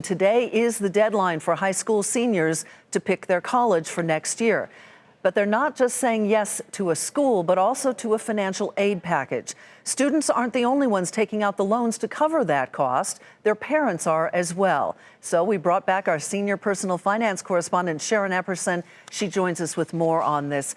today is the deadline for high school seniors to pick their college for next year. But they're not just saying yes to a school, but also to a financial aid package. Students aren't the only ones taking out the loans to cover that cost. Their parents are as well. So we brought back our senior personal finance correspondent, Sharon Epperson. She joins us with more on this.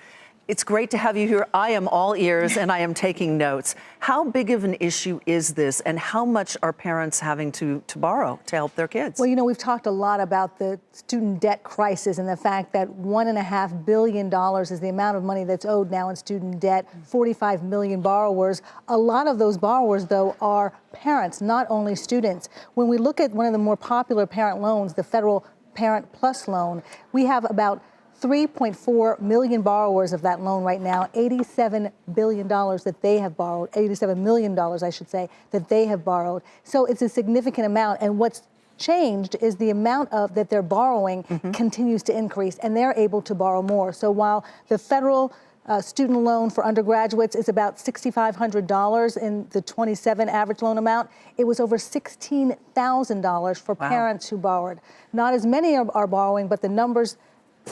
It's great to have you here. I am all ears and I am taking notes. How big of an issue is this, and how much are parents having to borrow to help their kids? Well, you know, we've talked a lot about the student debt crisis and the fact that $1.5 billion is the amount of money that's owed now in student debt, 45 million borrowers. A lot of those borrowers, though, are parents, not only students. When we look at one of the more popular parent loans, the Federal Parent Plus loan, we have about 3.4 million borrowers of that loan right now, $87 billion that they have borrowed, $87 million, I should say, that they have borrowed. So it's a significant amount. And what's changed is the amount of that they're borrowing continues to increase, and they're able to borrow more. So while the federal student loan for undergraduates is about $6,500 in the 27 average loan amount, it was over $16,000 for parents who borrowed. Not as many are borrowing, but the numbers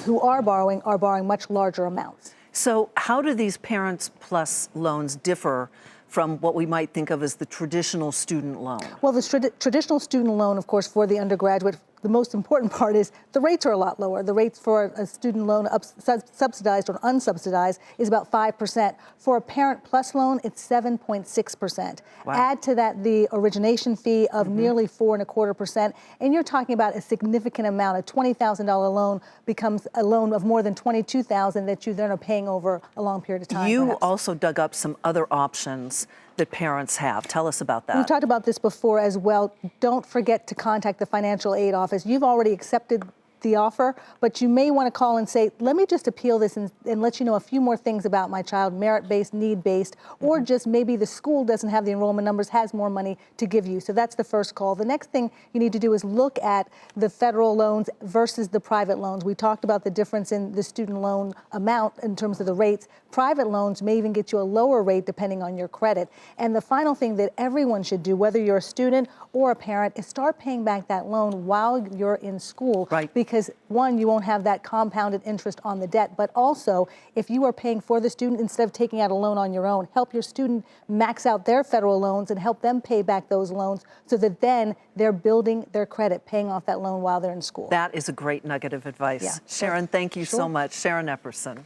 who are borrowing much larger amounts. So how do these Parents Plus loans differ from what we might think of as the traditional student loan? Well, the traditional student loan, of course, for the undergraduate, the most important part is the rates are a lot lower. The rates for a student loan subsidized or unsubsidized is about 5%. For a Parent Plus loan, it's 7.6%. Wow. Add to that the origination fee of nearly 4.25%, and you're talking about a significant amount. A $20,000 loan becomes a loan of more than $22,000 that you then are paying over a long period of time. You also dug up some other options that parents have. Tell us about that. We've talked about this before as well. Don't forget to contact the financial aid office. You've already accepted the offer, but you may want to call and say, let me just appeal this and let you know a few more things about my child, merit-based, need-based, or just maybe the school doesn't have the enrollment numbers, has more money to give you. So that's the first call. The next thing you need to do is look at the federal loans versus the private loans. We talked about the difference in the student loan amount in terms of the rates. Private loans may even get you a lower rate depending on your credit. And the final thing that everyone should do, whether you're a student or a parent, is start paying back that loan while you're in school. Right. Because one, you won't have that compounded interest on the debt, but also if you are paying for the student instead of taking out a loan on your own, help your student max out their federal loans and help them pay back those loans so that then they're building their credit, paying off that loan while they're in school. That is a great nugget of advice. Yeah. Sharon, thank you so much. Sharon Epperson.